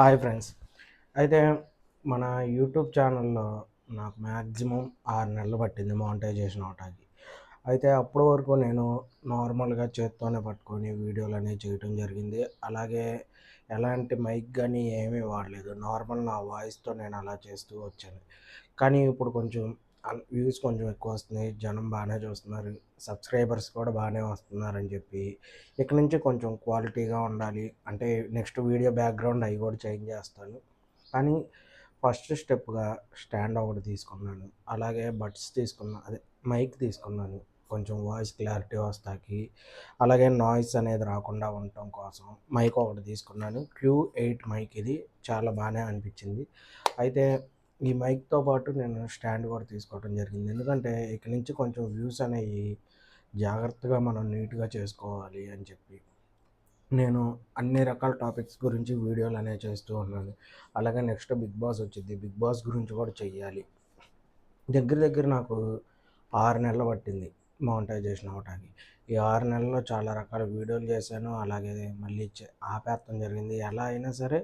Hi friends. అయితే మన YouTube ఛానల్‌లో నాకు మ్యాక్సిమం 6 నెలలు పట్టింది మానిటైజేషన్ అవ్వటానికి. అయితే అప్పటి వరకు నేను నార్మల్‌గా చేత్తోనే పట్టుకొని వీడియోలనేవి చేయటం జరిగింది. అలాగే ఎలాంటి మైక్ గానీ ఏమీ వాడలేదు. నార్మల్ నా వాయిస్‌తో నేను అలా చేస్తూ వచ్చాను. కానీ ఇప్పుడు కొంచెం వ్యూస్ కొంచెం ఎక్కువొస్తున్నాయి. జనం బానే చూస్తున్నారు. సబ్‌స్క్రైబర్స్ కూడా బానే వస్తున్నారని చెప్పి ఇక నుంచి కొంచెం క్వాలిటీగా ఉండాలి. అంటే నెక్స్ట్ వీడియో బ్యాక్‌గ్రౌండ్ అయి కూడా చేంజ్ చేస్తాను. కానీ ఫస్ట్ స్టెప్‌గా స్టాండ్ ఒకటి తీసుకున్నాను. అలాగే బడ్స్ తీసుకున్నా. అదే మైక్ తీసుకున్నాను. కొంచెం వాయిస్ క్లారిటీ వస్తాకి. అలాగే నాయిస్ అనేది రాకుండా ఉండటం కోసం మైక్ ఒకటి తీసుకున్నాను. Q8 మైక్ ఇది. చాలా బానే అనిపించింది. అయితే ఈ మైక్‌తో పాటు నేను స్టాండ్ కూడా తీసుకోవడం జరిగింది. ఎందుకంటే ఇక నుంచి కొంచెం వ్యూస్ అనేయి జాగ్రత్తగా మనం నీట్‌గా చేసుకోవాలి అని చెప్పి. నేను అన్ని రకాల టాపిక్స్ గురించి వీడియోలనేవి చేస్తూ ఉన్నాను. అలాగే నెక్స్ట్ 'బిగ్ బాస్' వచ్చిద్ది. 'బిగ్ బాస్' గురించి కూడా చెయ్యాలి. దగ్గర దగ్గర నాకు 6 నెలలు పట్టింది మానిటైజేషన్ అవ్వటానికి. ఈ 6 నెలల్లో చాలా రకాల వీడియోలు చేశాను. అలాగే మళ్ళీ ఆపేత్తం జరిగింది. ఎలా అయినా సరే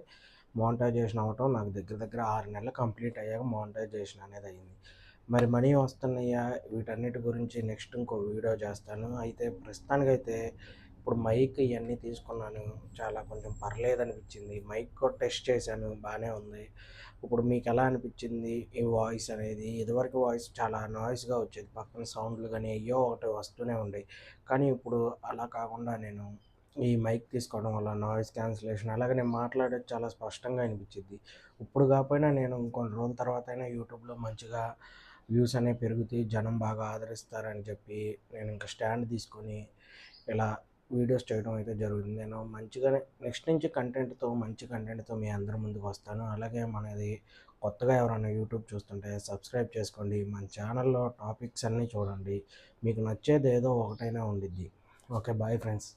మానిటైజేషన్ అవ్వటం నాకు దగ్గర దగ్గర 6 నెలలు కంప్లీట్ అయ్యాక మానిటైజేషన్ అనేది అయింది. మరి మనీ వస్తున్నాయా? వీటన్నిటి గురించి నెక్స్ట్ ఇంకో వీడియో చేస్తాను. అయితే ప్రస్తుతానికైతే ఇప్పుడు మైక్ ఇయన్నీ తీసుకున్నాను. చాలా కొంచెం పర్లేదనిపించింది. మైక్ కూడా టెస్ట్ చేశాను. బానే ఉంది. ఇప్పుడు మీకెలా అనిపించింది ఈ వాయిస్ అనేది? ఇదివరకు వాయిస్ చాలా నాయిస్‌గా వచ్చేది. పక్కన సౌండ్‌లు గాని ఎయ్యో ఒకటి వస్తూనే ఉండేయి. కానీ ఇప్పుడు అలా కాకుండా నేను ఈ మైక్ తీసుకోవడం వల్ల నాయిస్ క్యాన్సిలేషన్ అలాగే నేను మాట్లాడేది చాలా స్పష్టంగా వినిపించిద్ది. ఇప్పుడు కాకపోయినా నేను ఇంకొన్ని రోజుల తర్వాతైనా యూట్యూబ్‌లో మంచిగా వ్యూస్ అనేవి పెరుగుతాయి. జనం బాగా ఆదరిస్తారని చెప్పి నేను ఇంకా స్టాండ్ తీసుకొని ఇలా వీడియోస్ చేయడం అయితే జరుగుతుంది. నేను మంచిగానే నెక్స్ట్ నుంచి మంచి కంటెంట్‌తో మీ అందరి ముందుకు వస్తాను. అలాగే మనది కొత్తగా ఎవరైనా యూట్యూబ్ చూస్తుంటే సబ్స్క్రైబ్ చేసుకోండి. మన ఛానల్‌లో టాపిక్స్ అన్నీ చూడండి. మీకు నచ్చేది ఏదో ఒకటైనా ఉండిద్ది. ఓకే. Bye friends.